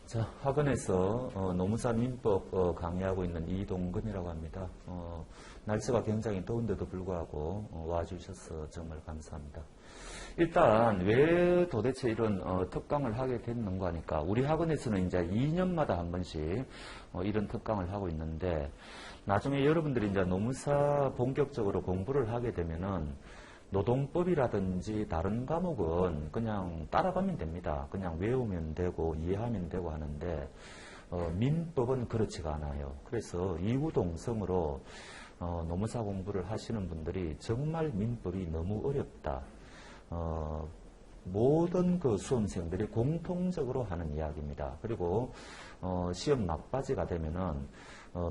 자, 학원에서 노무사 민법 강의하고 있는 이동근이라고 합니다. 날씨가 굉장히 더운데도 불구하고 와주셔서 정말 감사합니다. 일단 왜 도대체 이런 특강을 하게 됐는가 하니까 우리 학원에서는 이제 2년마다 한 번씩 이런 특강을 하고 있는데 나중에 여러분들이 이제 노무사 본격적으로 공부를 하게 되면은 노동법이라든지 다른 과목은 그냥 따라가면 됩니다. 그냥 외우면 되고 이해하면 되고 하는데 민법은 그렇지가 않아요. 그래서 이구동성으로 노무사 공부를 하시는 분들이 정말 민법이 너무 어렵다. 모든 그 수험생들이 공통적으로 하는 이야기입니다. 그리고 시험 막바지가 되면은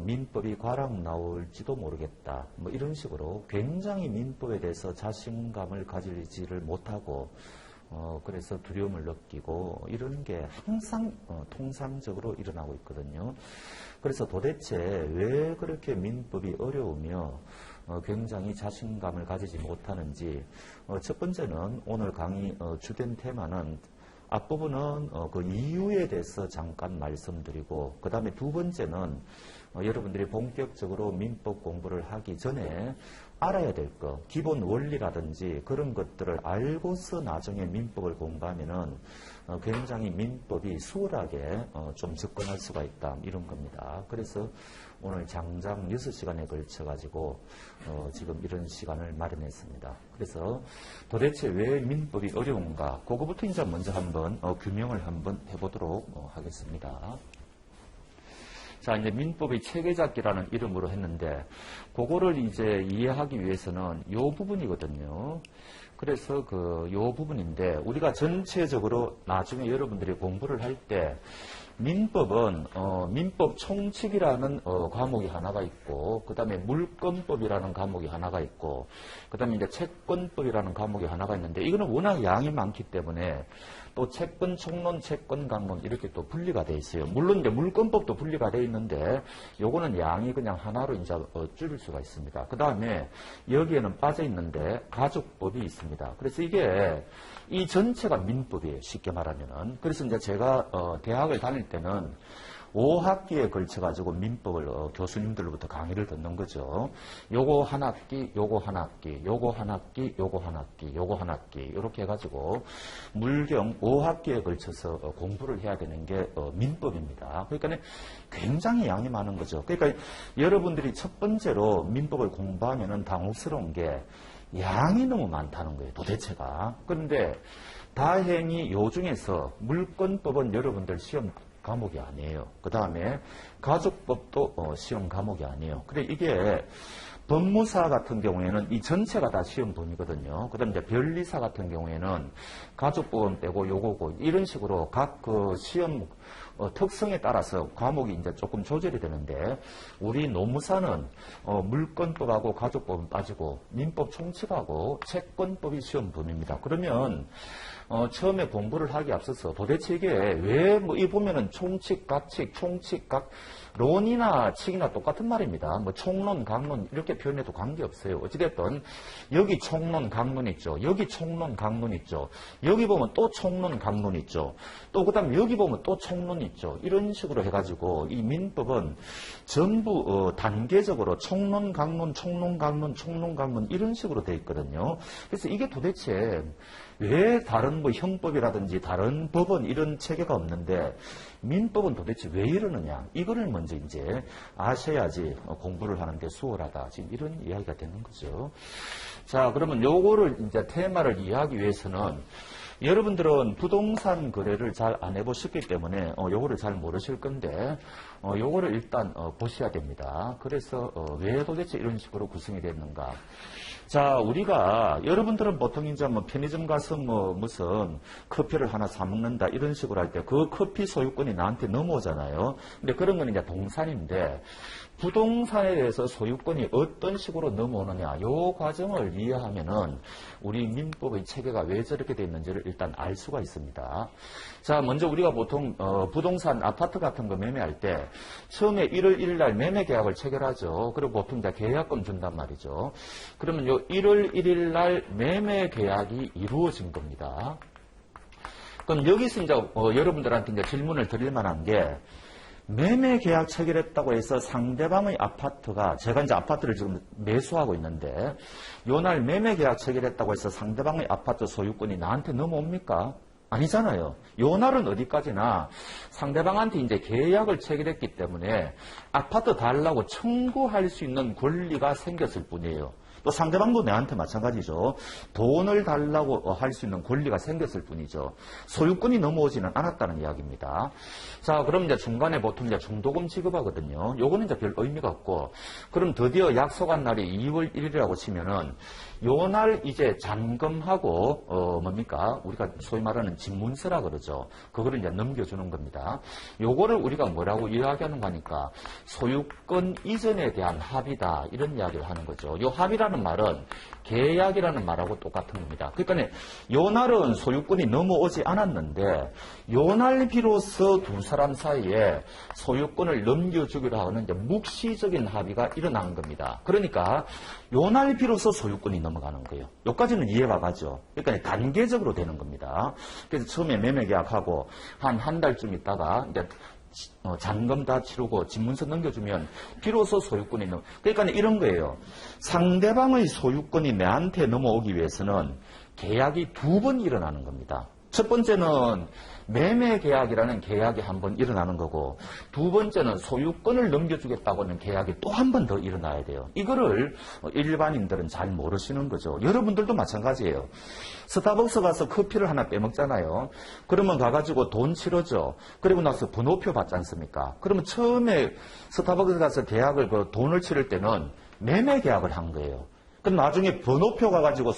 민법이 과락 나올지도 모르겠다. 뭐 이런 식으로 굉장히 민법에 대해서 자신감을 가지지를 못하고 그래서 두려움을 느끼고 이런 게 항상 통상적으로 일어나고 있거든요. 그래서 도대체 왜 그렇게 민법이 어려우며 굉장히 자신감을 가지지 못하는지 첫 번째는 오늘 강의 주된 테마는 앞부분은 그 이유에 대해서 잠깐 말씀드리고 그 다음에 두 번째는 여러분들이 본격적으로 민법 공부를 하기 전에 알아야 될 것, 기본 원리라든지 그런 것들을 알고서 나중에 민법을 공부하면은 굉장히 민법이 수월하게 좀 접근할 수가 있다 이런 겁니다. 그래서 오늘 장장 6시간에 걸쳐 가지고 지금 이런 시간을 마련했습니다. 그래서 도대체 왜 민법이 어려운가 그거부터 이제 먼저 한번 규명을 한번 해보도록 하겠습니다. 자, 이제 민법의 체계잡기라는 이름으로 했는데, 그거를 이제 이해하기 위해서는 요 부분이거든요. 그래서 요 부분인데, 우리가 전체적으로 나중에 여러분들이 공부를 할 때, 민법은, 민법 총칙이라는 과목이 하나가 있고, 그 다음에 물권법이라는 과목이 하나가 있고, 그 다음에 이제 채권법이라는 과목이 하나가 있는데, 이거는 워낙 양이 많기 때문에, 또 채권 총론, 채권 강론 이렇게 또 분리가 돼 있어요. 물론 이제 물권법도 분리가 돼 있는데 요거는 양이 그냥 하나로 이제 줄일 수가 있습니다. 그 다음에 여기에는 빠져 있는데 가족법이 있습니다. 그래서 이게 이 전체가 민법이에요. 쉽게 말하면은. 그래서 이제 제가 대학을 다닐 때는 5학기에 걸쳐가지고 민법을 교수님들로부터 강의를 듣는 거죠. 요거 한 학기, 요거 한 학기, 요거 한 학기, 요거 한 학기, 요거 한 학기 이렇게 해가지고 물경 5학기에 걸쳐서 공부를 해야 되는 게 민법입니다. 그러니까 굉장히 양이 많은 거죠. 그러니까 여러분들이 첫 번째로 민법을 공부하면은 당혹스러운 게 양이 너무 많다는 거예요. 도대체가. 그런데 다행히 요 중에서 물권법은 여러분들 시험 과목이 아니에요. 그 다음에 가족법도 시험 과목이 아니에요. 그래 이게 법무사 같은 경우에는 이 전체가 다 시험 범위거든요. 그 다음에 이제 변리사 같은 경우에는 가족법은 빼고 요거고 이런 식으로 각 그 시험 특성에 따라서 과목이 이제 조금 조절이 되는데 우리 노무사는 물권법하고 가족법은 빠지고 민법 총칙하고 채권법이 시험 범위입니다. 그러면 처음에 공부를 하기 앞서서 도대체 이게 왜 뭐 이 보면은 총칙, 각칙, 총칙, 각 론이나 칙이나 똑같은 말입니다. 뭐 총론, 강론 이렇게 표현해도 관계없어요. 어찌됐든 여기 총론, 강론 있죠. 여기 총론, 강론 있죠. 여기 보면 또 총론, 강론 있죠. 또 그다음에 여기 보면 또 총론 있죠. 이런 식으로 해가지고 이 민법은 전부 단계적으로 총론, 강론, 총론, 강론, 총론, 강론 이런 식으로 돼 있거든요. 그래서 이게 도대체 왜 다른 뭐 형법이라든지 다른 법은 이런 체계가 없는데 민법은 도대체 왜 이러느냐 이거를 먼저 이제 아셔야지 공부를 하는데 수월하다 지금 이런 이야기가 되는 거죠. 자, 그러면 요거를 이제 테마를 이해하기 위해서는 여러분들은 부동산 거래를 잘 안 해보셨기 때문에 요거를 잘 모르실 건데 요거를 일단 보셔야 됩니다. 그래서 왜 도대체 이런 식으로 구성이 됐는가. 자, 우리가 여러분들은 보통 이제 뭐 편의점 가서 뭐 무슨 커피를 하나 사 먹는다 이런 식으로 할 때 그 커피 소유권이 나한테 넘어오잖아요. 근데 그런 건 이제 동산인데 부동산에 대해서 소유권이 어떤 식으로 넘어오느냐 요 과정을 이해하면은 우리 민법의 체계가 왜 저렇게 돼 있는지를 일단 알 수가 있습니다. 자, 먼저 우리가 보통 부동산 아파트 같은 거 매매할 때 처음에 1월 1일 날 매매 계약을 체결하죠. 그리고 보통 다 계약금 준단 말이죠. 그러면 요 1월 1일 날 매매 계약이 이루어진 겁니다. 그럼 여기서 이제 여러분들한테 이제 질문을 드릴 만한 게 매매 계약 체결했다고 해서 상대방의 아파트가 제가 이제 아파트를 지금 매수하고 있는데 요날 매매 계약 체결했다고 해서 상대방의 아파트 소유권이 나한테 넘어옵니까? 아니잖아요. 요날은 어디까지나 상대방한테 이제 계약을 체결했기 때문에 아파트 달라고 청구할 수 있는 권리가 생겼을 뿐이에요. 또 상대방도 내한테 마찬가지죠. 돈을 달라고 할 수 있는 권리가 생겼을 뿐이죠. 소유권이 넘어오지는 않았다는 이야기입니다. 자, 그럼 이제 중간에 보통 이제 중도금 지급하거든요. 요거는 이제 별 의미가 없고, 그럼 드디어 약속한 날이 2월 1일이라고 치면은, 요 날 이제 잔금하고, 뭡니까? 우리가 소위 말하는 집문서라 그러죠. 그거를 이제 넘겨주는 겁니다. 요거를 우리가 뭐라고 이야기하는 거니까, 소유권 이전에 대한 합의다. 이런 이야기를 하는 거죠. 요 합의라는 말은 계약이라는 말하고 똑같은 겁니다. 그러니까 요 날은 소유권이 넘어오지 않았는데 요 날 비로소 두 사람 사이에 소유권을 넘겨주기로 하는 이제 묵시적인 합의가 일어난 겁니다. 그러니까 요 날 비로소 소유권이 넘어가는 거예요. 여기까지는 이해가 가죠. 그러니까 단계적으로 되는 겁니다. 그래서 처음에 매매 계약하고 한 달쯤 있다가 이제 잔금 다 치르고 집문서 넘겨주면 비로소 소유권이 그러니까 이런 거예요. 상대방의 소유권이 내한테 넘어오기 위해서는 계약이 두 번 일어나는 겁니다. 첫 번째는 매매 계약이라는 계약이 한 번 일어나는 거고, 두 번째는 소유권을 넘겨주겠다고 하는 계약이 또 한 번 더 일어나야 돼요. 이거를 일반인들은 잘 모르시는 거죠. 여러분들도 마찬가지예요. 스타벅스 가서 커피를 하나 빼먹잖아요. 그러면 가가지고 돈 치러죠. 그리고 나서 번호표 받지 않습니까? 그러면 처음에 스타벅스 가서 계약을 돈을 치를 때는 매매 계약을 한 거예요. 그럼 나중에 번호표 가가지고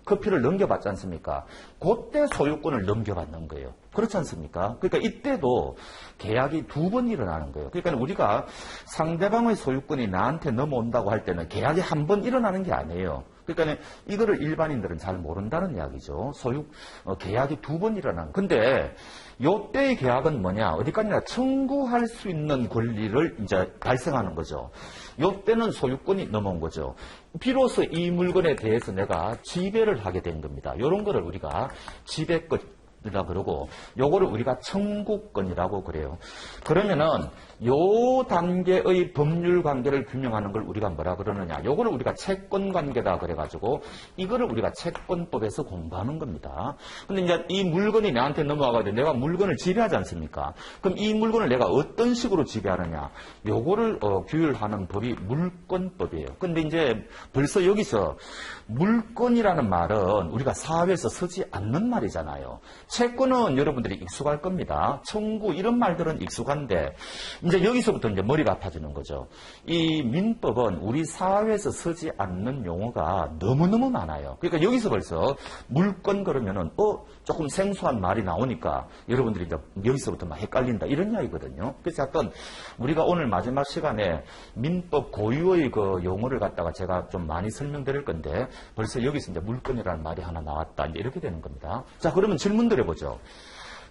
커피를 넘겨받지 않습니까? 그때 소유권을 넘겨받는 거예요. 그렇지 않습니까? 그러니까 이때도 계약이 두 번 일어나는 거예요. 그러니까 우리가 상대방의 소유권이 나한테 넘어온다고 할 때는 계약이 한 번 일어나는 게 아니에요. 그러니까 이거를 일반인들은 잘 모른다는 이야기죠. 계약이 두 번 일어나는. 근데 요때의 계약은 뭐냐? 어디까지나 청구할 수 있는 권리를 이제 발생하는 거죠. 요때는 소유권이 넘어온 거죠. 비로소 이 물건에 대해서 내가 지배를 하게 된 겁니다. 이런 거를 우리가 지배권이라 그러고, 요거를 우리가 청구권이라고 그래요. 그러면은 요 단계의 법률 관계를 규명하는 걸 우리가 뭐라 그러느냐? 요거를 우리가 채권 관계다 그래가지고 이거를 우리가 채권법에서 공부하는 겁니다. 근데 이제 이 물건이 나한테 넘어와가지고 내가 물건을 지배하지 않습니까? 그럼 이 물건을 내가 어떤 식으로 지배하느냐? 요거를 규율하는 법이 물권법이에요. 근데 이제 벌써 여기서 물권이라는 말은 우리가 사회에서 쓰지 않는 말이잖아요. 채권은 여러분들이 익숙할 겁니다. 청구 이런 말들은 익숙한데 이제 여기서부터 이제 머리가 아파지는 거죠. 이 민법은 우리 사회에서 쓰지 않는 용어가 너무너무 많아요. 그러니까 여기서 벌써 물권 그러면은 조금 생소한 말이 나오니까 여러분들이 이제 여기서부터 막 헷갈린다 이런 이야기거든요. 그래서 약간 우리가 오늘 마지막 시간에 민법 고유의 그 용어를 갖다가 제가 좀 많이 설명드릴 건데 벌써 여기서 이제 물권이라는 말이 하나 나왔다 이제 이렇게 되는 겁니다. 자, 그러면 질문 드려보죠.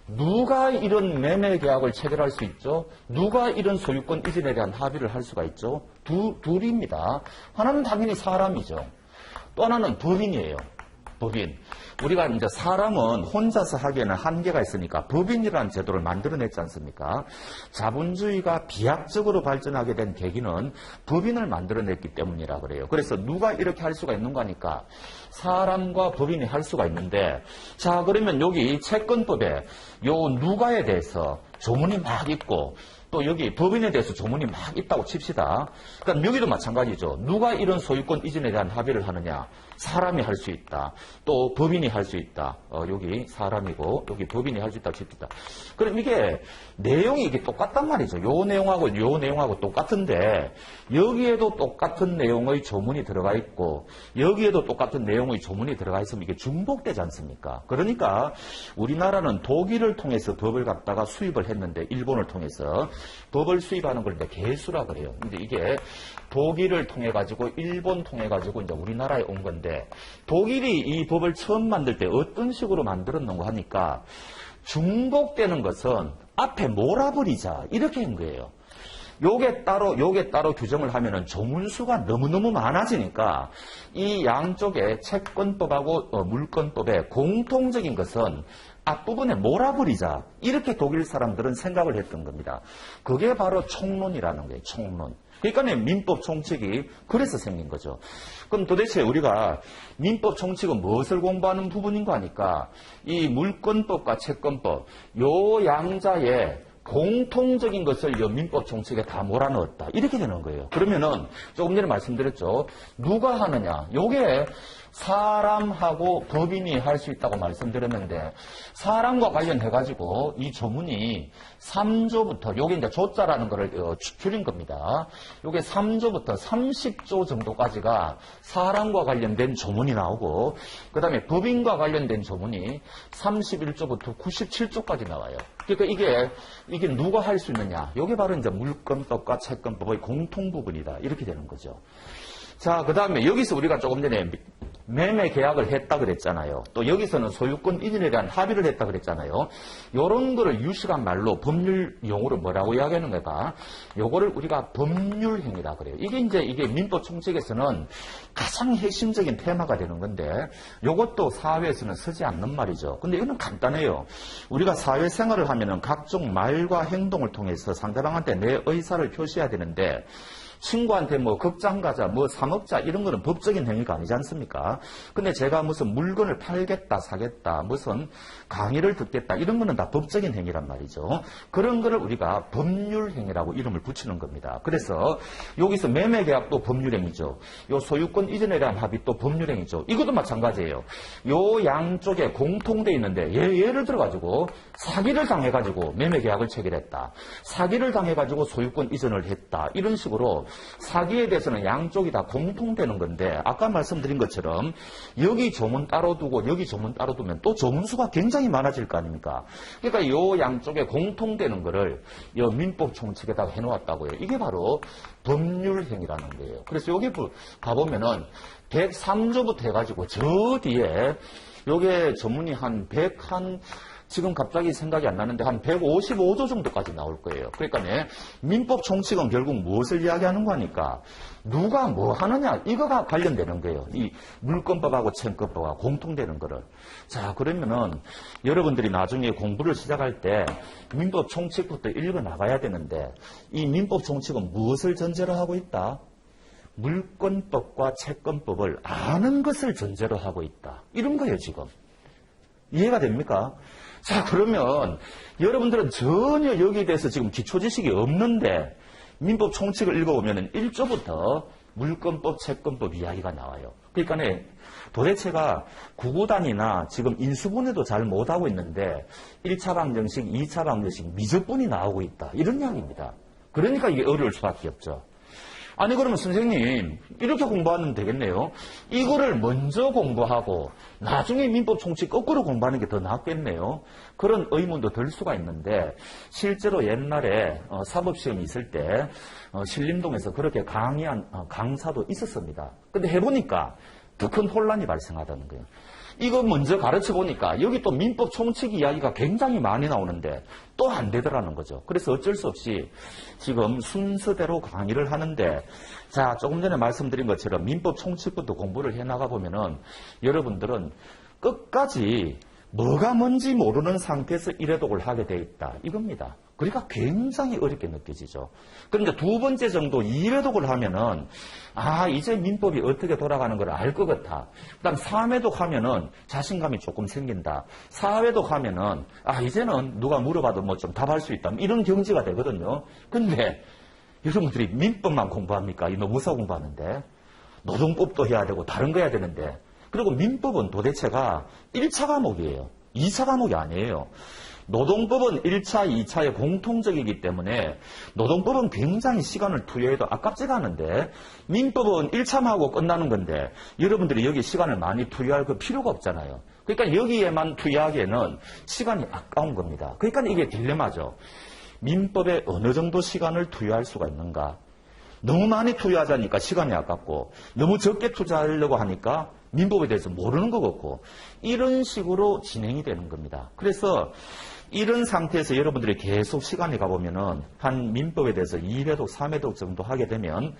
누가 이런 매매 계약을 체결할 수 있죠? 누가 이런 소유권 이전에 대한 합의를 할 수가 있죠? 둘입니다. 하나는 당연히 사람이죠. 또 하나는 법인이에요. 법인. 우리가 이제 사람은 혼자서 하기에는 한계가 있으니까 법인이라는 제도를 만들어냈지 않습니까? 자본주의가 비약적으로 발전하게 된 계기는 법인을 만들어냈기 때문이라 그래요. 그래서 누가 이렇게 할 수가 있는 거니까 사람과 법인이 할 수가 있는데, 자, 그러면 여기 채권법에 요 누가에 대해서 조문이 막 있고 또 여기 법인에 대해서 조문이 막 있다고 칩시다. 그러니까 여기도 마찬가지죠. 누가 이런 소유권 이전에 대한 합의를 하느냐? 사람이 할 수 있다. 또 법인이 할 수 있다. 여기 사람이고 여기 법인이 할 수 있다고 칩시다. 그럼 이게 내용이 이게 똑같단 말이죠. 요 내용하고 똑같은데 여기에도 똑같은 내용의 조문이 들어가 있고 여기에도 똑같은 내용의 조문이 들어가 있으면 이게 중복되지 않습니까? 그러니까 우리나라는 독일을 통해서 법을 갖다가 수입을 했는데 일본을 통해서 법을 수입하는 걸 이제 개수라 그래요. 근데 이게 독일을 통해 가지고 일본 통해 가지고 이제 우리나라에 온 건데 독일이 이 법을 처음 만들 때 어떤 식으로 만들었는가 하니까 중복되는 것은 앞에 몰아버리자 이렇게 한 거예요. 요게 따로 규정을 하면은 조문수가 너무너무 많아지니까 이 양쪽에 채권법하고 물권법의 공통적인 것은 앞부분에 몰아버리자. 이렇게 독일 사람들은 생각을 했던 겁니다. 그게 바로 총론이라는 거예요. 총론. 그러니까 민법 총칙이 그래서 생긴 거죠. 그럼 도대체 우리가 민법 총칙은 무엇을 공부하는 부분인가 하니까 이 물권법과 채권법 요 양자에 공통적인 것을 이 민법 총칙에 다 몰아넣었다. 이렇게 되는 거예요. 그러면은 조금 전에 말씀드렸죠. 누가 하느냐. 요게 사람하고 법인이 할 수 있다고 말씀드렸는데 사람과 관련해가지고 이 조문이 3조부터 요게 이제 조자라는 거를 줄인 겁니다. 요게 3조부터 30조 정도까지가 사람과 관련된 조문이 나오고 그 다음에 법인과 관련된 조문이 31조부터 97조까지 나와요. 그러니까 이게 누가 할 수 있느냐. 요게 바로 이제 물권법과 채권법의 공통 부분이다. 이렇게 되는 거죠. 자, 그 다음에 여기서 우리가 조금 전에 매매 계약을 했다 그랬잖아요. 또 여기서는 소유권 이전에 대한 합의를 했다 그랬잖아요. 요런 거를 유식한 말로 법률 용어로 뭐라고 이야기하는 거가 요거를 우리가 법률행위라 그래요. 이게 민법 총칙에서는 가장 핵심적인 테마가 되는 건데 요것도 사회에서는 쓰지 않는 말이죠. 근데 이거는 간단해요. 우리가 사회생활을 하면은 각종 말과 행동을 통해서 상대방한테 내 의사를 표시해야 되는데 친구한테 뭐 극장 가자, 뭐 사 먹자 이런 거는 법적인 행위가 아니지 않습니까? 근데 제가 무슨 물건을 팔겠다, 사겠다, 무슨 강의를 듣겠다 이런 거는 다 법적인 행위란 말이죠. 그런 거를 우리가 법률 행위라고 이름을 붙이는 겁니다. 그래서 여기서 매매 계약도 법률 행위죠. 요 소유권 이전에 대한 합의 또 법률 행위죠. 이것도 마찬가지예요. 요 양쪽에 공통돼 있는데 예를 들어 가지고 사기를 당해 가지고 매매 계약을 체결했다. 사기를 당해 가지고 소유권 이전을 했다. 이런 식으로 사기에 대해서는 양쪽이 다 공통되는 건데 아까 말씀드린 것처럼 여기 조문 따로 두고 여기 조문 따로 두면 또 조문수가 굉장히 많아질 거 아닙니까? 그러니까 이 양쪽에 공통되는 거를 이 민법 총칙에다가 해놓았다고요. 이게 바로 법률행위라는 거예요. 그래서 여기 가보면은 103조부터 해가지고 저 뒤에 요게 조문이 지금 갑자기 생각이 안 나는데 한 155조 정도까지 나올 거예요. 그러니까 민법 총칙은 결국 무엇을 이야기하는 거니까 누가 뭐 하느냐 이거가 관련되는 거예요. 이 물권법하고 채권법하고 공통되는 거를. 자, 그러면은 여러분들이 나중에 공부를 시작할 때 민법 총칙부터 읽어 나가야 되는데 이 민법 총칙은 무엇을 전제로 하고 있다? 물권법과 채권법을 아는 것을 전제로 하고 있다. 이런 거예요, 지금. 이해가 됩니까? 자, 그러면 여러분들은 전혀 여기에 대해서 지금 기초 지식이 없는데 민법 총칙을 읽어보면 1조부터 물권법, 채권법 이야기가 나와요. 그러니까 도대체가 구구단이나 지금 인수분해도 잘 못하고 있는데 1차 방정식, 2차 방정식, 미적분이 나오고 있다. 이런 이야기입니다. 그러니까 이게 어려울 수밖에 없죠. 아니 그러면 선생님 이렇게 공부하면 되겠네요. 이거를 먼저 공부하고 나중에 민법 총칙 거꾸로 공부하는 게 더 낫겠네요. 그런 의문도 들 수가 있는데 실제로 옛날에 사법시험이 있을 때 신림동에서 그렇게 강의한 강사도 있었습니다. 근데 해보니까 더 큰 혼란이 발생하다는 거예요. 이거 먼저 가르쳐 보니까 여기 또 민법 총칙 이야기가 굉장히 많이 나오는데 또 안 되더라는 거죠. 그래서 어쩔 수 없이 지금 순서대로 강의를 하는데 자, 조금 전에 말씀드린 것처럼 민법 총칙부터 공부를 해나가 보면은 여러분들은 끝까지 뭐가 뭔지 모르는 상태에서 일회독을 하게 돼 있다. 이겁니다. 그러니까 굉장히 어렵게 느껴지죠. 그런데 두 번째 정도 2회독을 하면은 이제 민법이 어떻게 돌아가는 걸 알 것 같아. 그다음 3회독 하면은 자신감이 조금 생긴다. 4회독 하면은 이제는 누가 물어봐도 뭐 좀 답할 수 있다. 이런 경지가 되거든요. 근데 여러분들이 민법만 공부합니까? 이 노무사 공부하는데 노동법도 해야 되고 다른 거 해야 되는데 그리고 민법은 도대체가 1차 과목이에요. 2차 과목이 아니에요. 노동법은 1차, 2차에 공통적이기 때문에 노동법은 굉장히 시간을 투여해도 아깝지가 않은데 민법은 1차만 하고 끝나는 건데 여러분들이 여기 시간을 많이 투여할 그 필요가 없잖아요. 그러니까 여기에만 투여하기에는 시간이 아까운 겁니다. 그러니까 이게 딜레마죠. 민법에 어느 정도 시간을 투여할 수가 있는가? 너무 많이 투여하자니까 시간이 아깝고 너무 적게 투자하려고 하니까 민법에 대해서 모르는 것 같고 이런 식으로 진행이 되는 겁니다. 그래서 이런 상태에서 여러분들이 계속 시간이 가보면은 한 민법에 대해서 2회독, 3회독 정도 하게 되면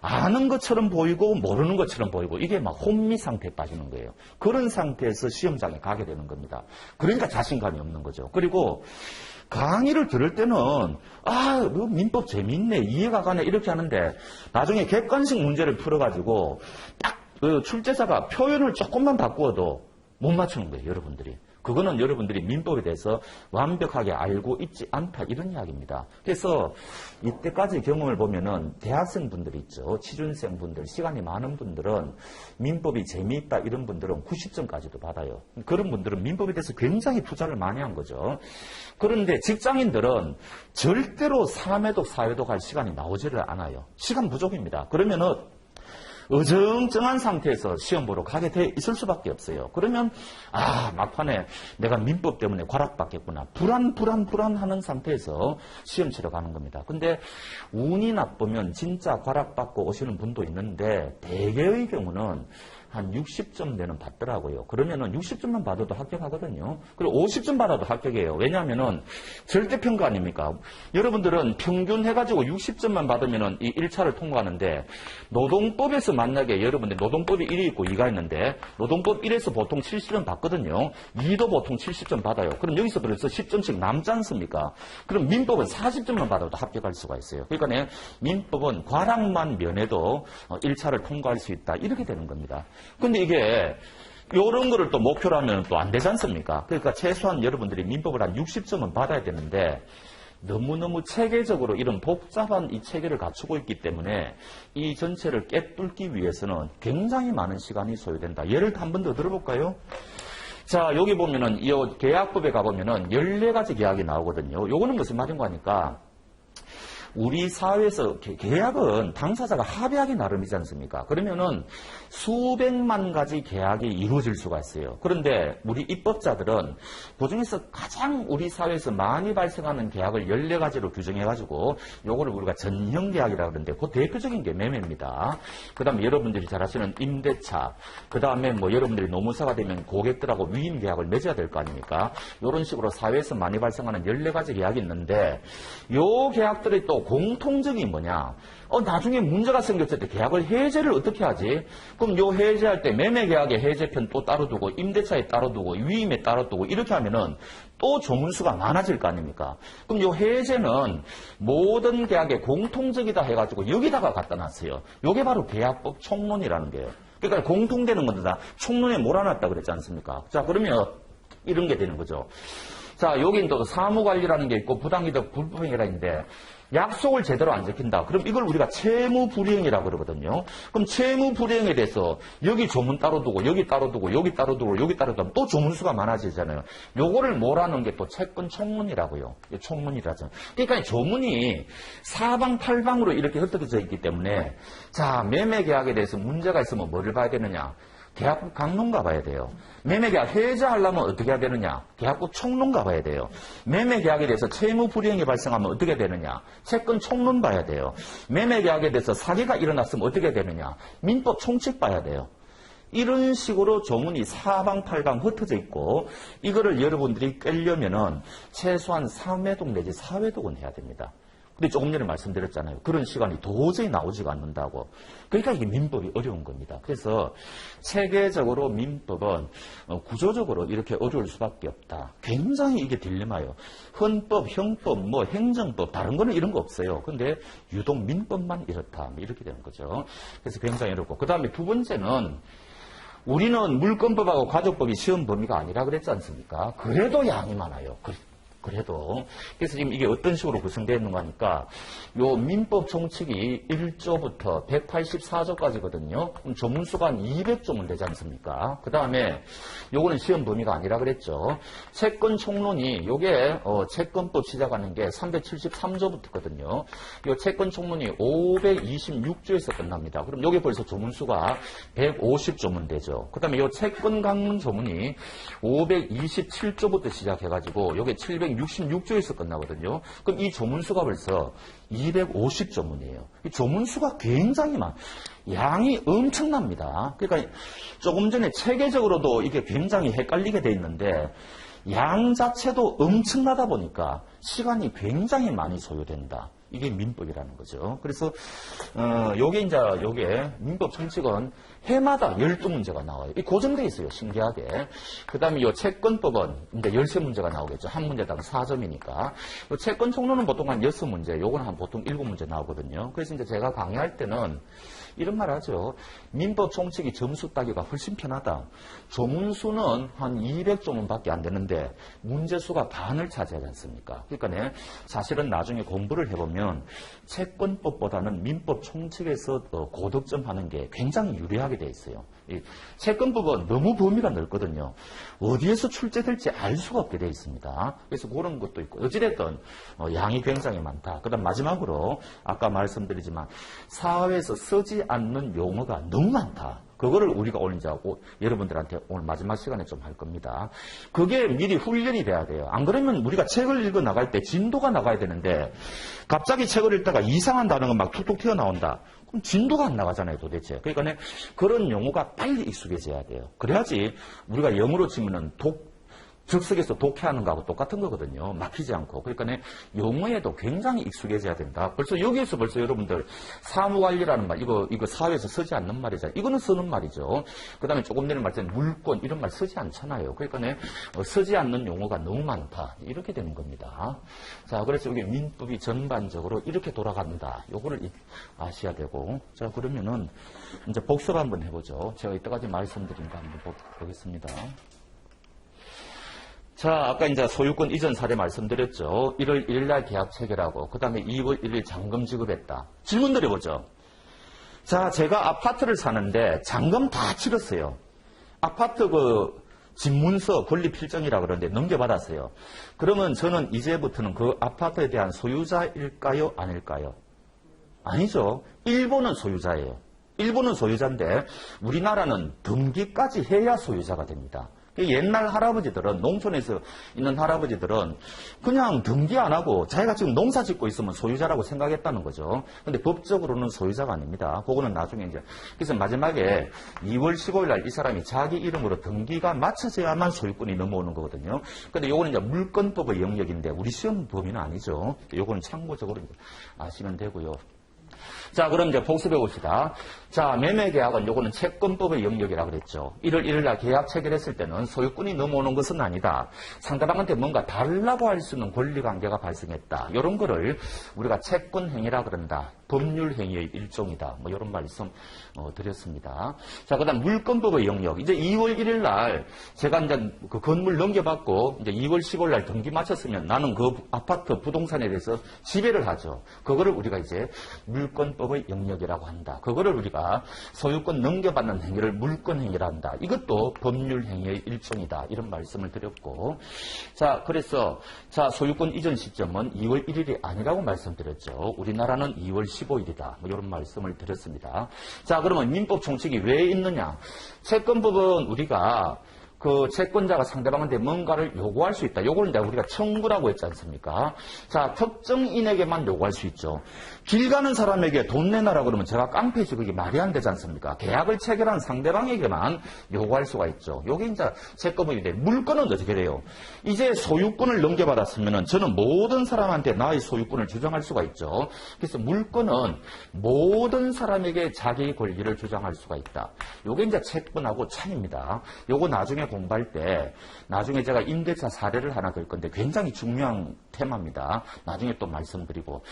아는 것처럼 보이고 모르는 것처럼 보이고 이게 막 혼미 상태에 빠지는 거예요. 그런 상태에서 시험장에 가게 되는 겁니다. 그러니까 자신감이 없는 거죠. 그리고 강의를 들을 때는 민법 재밌네, 이해가 가네 이렇게 하는데 나중에 객관식 문제를 풀어가지고 딱 그 출제자가 표현을 조금만 바꾸어도 못 맞추는 거예요, 여러분들이. 그거는 여러분들이 민법에 대해서 완벽하게 알고 있지 않다 이런 이야기입니다. 그래서 이때까지 경험을 보면은 대학생분들이 있죠. 취준생분들, 시간이 많은 분들은 민법이 재미있다 이런 분들은 90점까지도 받아요. 그런 분들은 민법에 대해서 굉장히 투자를 많이 한 거죠. 그런데 직장인들은 절대로 3회독, 4회독 할 시간이 나오지를 않아요. 시간 부족입니다. 그러면은 어정쩡한 상태에서 시험 보러 가게 돼 있을 수밖에 없어요. 그러면 막판에 내가 민법 때문에 과락받겠구나. 불안하는 상태에서 시험 치러 가는 겁니다. 근데 운이 나쁘면 진짜 과락받고 오시는 분도 있는데 대개의 경우는 한 60점 내는 받더라고요. 그러면은 60점만 받아도 합격하거든요. 그리고 50점 받아도 합격이에요. 왜냐하면은 절대평가 아닙니까? 여러분들은 평균 해가지고 60점만 받으면은 이 1차를 통과하는데 노동법에서 만약에 여러분들 노동법이 1이 있고 2가 있는데 노동법 1에서 보통 70점 받거든요. 2도 보통 70점 받아요. 그럼 여기서 그래서 10점씩 남지 않습니까? 그럼 민법은 40점만 받아도 합격할 수가 있어요. 그러니까 민법은 과락만 면해도 1차를 통과할 수 있다. 이렇게 되는 겁니다. 근데 이게 이런 거를 또 목표로 하면 또 안 되지 않습니까? 그러니까 최소한 여러분들이 민법을 한 60점은 받아야 되는데 너무너무 체계적으로 이런 복잡한 이 체계를 갖추고 있기 때문에 이 전체를 깨뚫기 위해서는 굉장히 많은 시간이 소요된다. 예를 한 번 더 들어볼까요? 자, 여기 보면은 이 계약법에 가보면은 14가지 계약이 나오거든요. 요거는 무슨 말인가 하니까 우리 사회에서 계약은 당사자가 합의하기 나름이지 않습니까? 그러면은 수백만 가지 계약이 이루어질 수가 있어요. 그런데 우리 입법자들은 그중에서 가장 우리 사회에서 많이 발생하는 계약을 14가지로 규정해가지고 요거를 우리가 전형계약이라고 그러는데 그 대표적인 게 매매입니다. 그 다음에 여러분들이 잘 아시는 임대차, 그 다음에 뭐 여러분들이 노무사가 되면 고객들하고 위임계약을 맺어야 될 거 아닙니까? 이런 식으로 사회에서 많이 발생하는 14가지 계약이 있는데 요 계약들이 또 공통적인 뭐냐? 나중에 문제가 생겼을 때 계약을 해제를 어떻게 하지? 그럼 요 해제할 때 매매계약의 해제편 또 따로 두고 임대차에 따로 두고 위임에 따로 두고 이렇게 하면은 또 조문수가 많아질 거 아닙니까? 그럼 요 해제는 모든 계약에 공통적이다 해가지고 여기다가 갖다 놨어요. 요게 바로 계약법 총론이라는 거예요. 그러니까 공통되는 건데 다 총론에 몰아놨다 그랬지 않습니까? 자, 그러면 이런 게 되는 거죠. 자, 여긴 또 사무관리라는 게 있고 부당이득 불법행위라 있는데 약속을 제대로 안 지킨다. 그럼 이걸 우리가 채무불이행이라고 그러거든요. 그럼 채무불이행에 대해서 여기 조문 따로 두고 여기 따로 두고 여기 따로 두고 여기 따로 두고 또 조문수가 많아지잖아요. 요거를 몰아놓은 게 또 채권 총문이라고요. 총문이라죠. 그러니까 조문이 사방팔방으로 이렇게 흩어져 있기 때문에 자, 매매계약에 대해서 문제가 있으면 뭐를 봐야 되느냐? 계약국 강론 가봐야 돼요. 매매계약 해제하려면 어떻게 해야 되느냐? 계약국 총론 가봐야 돼요. 매매계약에 대해서 채무불이행이 발생하면 어떻게 되느냐? 채권 총론 봐야 돼요. 매매계약에 대해서 사기가 일어났으면 어떻게 되느냐? 민법 총칙 봐야 돼요. 이런 식으로 조문이 사방팔방 흩어져 있고 이거를 여러분들이 꿰려면은 최소한 3회독 내지 4회독은 해야 됩니다. 근데 조금 전에 말씀드렸잖아요. 그런 시간이 도저히 나오지가 않는다고. 그러니까 이게 민법이 어려운 겁니다. 그래서 체계적으로 민법은 구조적으로 이렇게 어려울 수밖에 없다. 굉장히 이게 딜레마예요. 헌법, 형법, 뭐 행정법 다른 거는 이런 거 없어요. 근데 유독 민법만 이렇다. 이렇게 되는 거죠. 그래서 굉장히 어렵고. 그 다음에 두 번째는 우리는 물권법하고 가족법이 시험 범위가 아니라 그랬지 않습니까? 그래도 양이 많아요. 그래도. 그래서 지금 이게 어떤 식으로 구성되어 있는가 하니까, 요 민법 총칙이 1조부터 184조까지거든요. 그럼 조문수가 한 200조면 되지 않습니까? 그 다음에, 요거는 시험 범위가 아니라 그랬죠. 채권 총론이, 요게, 채권법 시작하는 게 373조부터거든요. 요 채권 총론이 526조에서 끝납니다. 그럼 요게 벌써 조문수가 150조면 되죠. 그 다음에 요 채권 강론 조문이 527조부터 시작해가지고, 요게 766조에서 끝나거든요. 그럼 이 조문수가 벌써 250조문이에요. 이 조문수가 굉장히 양이 엄청납니다. 그러니까 조금 전에 체계적으로도 이게 굉장히 헷갈리게 돼 있는데 양 자체도 엄청나다 보니까 시간이 굉장히 많이 소요된다. 이게 민법이라는 거죠. 그래서 요게 민법 총칙은 해마다 12문제가 나와요. 이 고정되어 있어요. 신기하게. 그 다음에 요 채권법은 이제 13문제가 나오겠죠. 한 문제당 4점이니까. 채권 총론은 보통 한 6문제, 요거는 한 보통 7문제 나오거든요. 그래서 이제 제가 강의할 때는 이런 말 하죠. 민법 총칙이 점수 따기가 훨씬 편하다. 조문수는 한 200조문 밖에 안 되는데 문제수가 반을 차지하지 않습니까? 그러니까 사실은 나중에 공부를 해보면 채권법보다는 민법 총칙에서 고득점 하는 게 굉장히 유리하게 돼 있어요. 이 채권법은 너무 범위가 넓거든요. 어디에서 출제될지 알 수가 없게 돼 있습니다. 그래서 그런 것도 있고 어찌됐든 양이 굉장히 많다. 그 다음 마지막으로 아까 말씀드리지만 사회에서 쓰지 않는 용어가 너무 많다. 그거를 우리가 오늘 이제 여러분들한테 오늘 마지막 시간에 좀 할 겁니다. 그게 미리 훈련이 돼야 돼요. 안 그러면 우리가 책을 읽어 나갈 때 진도가 나가야 되는데 갑자기 책을 읽다가 이상한 단어가 막 툭툭 튀어나온다. 그럼 진도가 안 나가잖아요, 도대체. 그러니까 그런 용어가 빨리 익숙해져야 돼요. 그래야지 우리가 영어로 치면은 즉석에서 독해하는 거하고 똑같은 거거든요. 막히지 않고. 그러니까 용어에도 굉장히 익숙해져야 된다. 벌써 여기에서 여러분들 사무관리라는 말, 이거 사회에서 쓰지 않는 말이잖아요. 이거는 쓰는 말이죠. 그 다음에 조금 전에 말했던 물권 이런 말 쓰지 않잖아요. 그러니까 쓰지 않는 용어가 너무 많다. 이렇게 되는 겁니다. 자, 그래서 여기 민법이 전반적으로 이렇게 돌아간다. 요거를 아셔야 되고. 자, 그러면은 이제 복습 한번 해보죠. 제가 이때까지 말씀드린 거 한번 보겠습니다. 자, 아까 이제 소유권 이전 사례 말씀드렸죠. 1월 1일 날 계약 체결하고, 그 다음에 2월 1일 잔금 지급했다. 질문 드려보죠. 자, 제가 아파트를 사는데 잔금 다 치렀어요. 아파트 집문서 권리 필정이라고 그러는데 넘겨받았어요. 그러면 저는 이제부터는 그 아파트에 대한 소유자일까요? 아닐까요? 아니죠. 일본은 소유자예요. 일본은 소유자인데 우리나라는 등기까지 해야 소유자가 됩니다. 옛날 할아버지들은, 농촌에서 있는 할아버지들은 그냥 등기 안 하고 자기가 지금 농사 짓고 있으면 소유자라고 생각했다는 거죠. 근데 법적으로는 소유자가 아닙니다. 그거는 나중에 이제. 그래서 마지막에 2월 15일 날 이 사람이 자기 이름으로 등기가 맞춰져야만 소유권이 넘어오는 거거든요. 근데 요거는 이제 물권법의 영역인데 우리 시험 범위는 아니죠. 요거는 참고적으로 아시면 되고요. 자, 그럼 이제 복습해 봅시다. 자, 매매계약은 요거는 채권법의 영역이라고 그랬죠. 1월 1일 날 계약 체결했을 때는 소유권이 넘어오는 것은 아니다. 상대방한테 뭔가 달라고 할 수 있는 권리관계가 발생했다. 이런 거를 우리가 채권행위라 그런다. 법률행위의 일종이다. 뭐 이런 말씀 드렸습니다. 자, 그 다음 물권법의 영역. 이제 2월 1일 날 제가 이제 그 건물 넘겨받고 이제 2월 15일 날 등기 마쳤으면 나는 그 아파트 부동산에 대해서 지배를 하죠. 그거를 우리가 이제 물권법의 영역이라고 한다. 그거를 우리가 소유권 넘겨받는 행위를 물권행위라 한다. 이것도 법률행위의 일종이다. 이런 말씀을 드렸고. 자, 그래서 자, 소유권 이전 시점은 2월 1일이 아니라고 말씀드렸죠. 우리나라는 2월 15일이다. 뭐 이런 말씀을 드렸습니다. 자, 그러면 민법 총칙이 왜 있느냐? 채권법은 우리가 그 채권자가 상대방한테 뭔가를 요구할 수 있다. 요걸 이제 우리가 청구라고 했지 않습니까? 자, 특정인에게만 요구할 수 있죠. 길 가는 사람에게 돈 내놔라 그러면 제가 깡패지 그게 말이 안 되지 않습니까? 계약을 체결한 상대방에게만 요구할 수가 있죠. 요게 이제 채권법인데 물권은 어떻게 돼요? 이제 소유권을 넘겨받았으면은 저는 모든 사람한테 나의 소유권을 주장할 수가 있죠. 그래서 물권은 모든 사람에게 자기 권리를 주장할 수가 있다. 요게 이제 채권하고 차이입니다. 요거 나중에 공부할 때 나중에 제가 임대차 사례를 하나 들 건데 굉장히 중요한 테마입니다. 나중에 또 말씀드리고.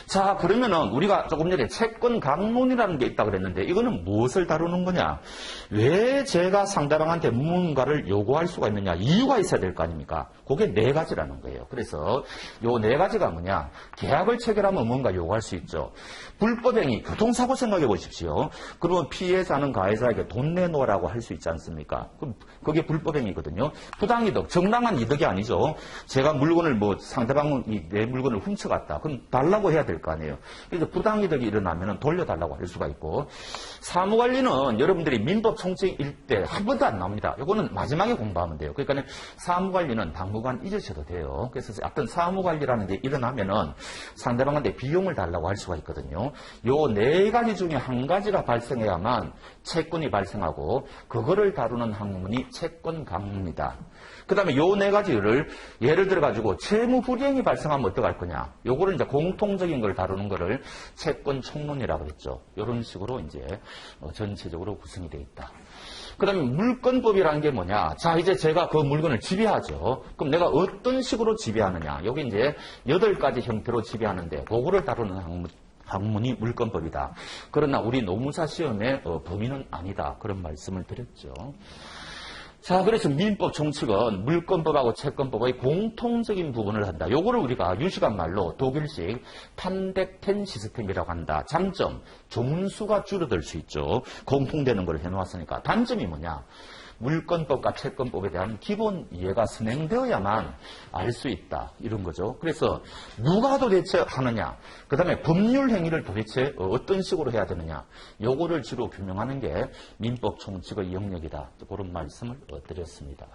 자, 그러면은 우리가 조금 전에 채권 강론이라는 게 있다 그랬는데 이거는 무엇을 다루는 거냐? 왜 제가 상대방한테 무언가를 요구할 수가 있느냐? 이유가 있어야 될 거 아닙니까? 그게 네 가지라는 거예요. 그래서 요 네 가지가 뭐냐? 계약을 체결하면 뭔가 요구할 수 있죠. 불법행위, 교통사고 생각해 보십시오. 그러면 피해자는 가해자에게 돈 내놓으라고 할 수 있지 않습니까? 그럼 그게 불법행위거든요. 부당이득, 정당한 이득이 아니죠. 제가 물건을 상대방이 내 물건을 훔쳐갔다. 그럼 달라고 해야 될 거 아니에요. 그래서 부당이득이 일어나면 돌려달라고 할 수가 있고. 사무관리는 여러분들이 민법 총칙일 때 한 번도 안 나옵니다. 이거는 마지막에 공부하면 돼요. 그러니까 사무관리는 당분간 잊으셔도 돼요. 그래서 어떤 사무관리라는 게 일어나면은 상대방한테 비용을 달라고 할 수가 있거든요. 요 네 가지 중에 한 가지가 발생해야만 채권이 발생하고 그거를 다루는 학문이 채권 채권 강입니다. 그 다음에 요 네 가지를 예를 들어가지고 채무 불이행이 발생하면 어떡할 거냐. 요거를 이제 공통적인 걸 다루는 거를 채권 총론이라고 했죠. 이런 식으로 이제 전체적으로 구성이 되어 있다. 그 다음에 물권법이라는 게 뭐냐. 자, 이제 제가 그 물건을 지배하죠. 그럼 내가 어떤 식으로 지배하느냐. 여기 이제 8가지 형태로 지배하는데, 그거를 다루는 학문이 물권법이다. 그러나 우리 노무사 시험의 범위는 아니다. 그런 말씀을 드렸죠. 자, 그래서 민법 총칙은 물권법하고 채권법의 공통적인 부분을 한다. 요거를 우리가 유식한 말로 독일식 판덱텐 시스템이라고 한다. 장점, 조문수가 줄어들 수 있죠. 공통되는 걸 해놓았으니까. 단점이 뭐냐? 물권법과 채권법에 대한 기본 이해가 선행되어야만 알 수 있다. 이런 거죠. 그래서 누가 도대체 하느냐, 그 다음에 법률 행위를 도대체 어떤 식으로 해야 되느냐, 요거를 주로 규명하는 게 민법 총칙의 영역이다. 그런 말씀을 드렸습니다.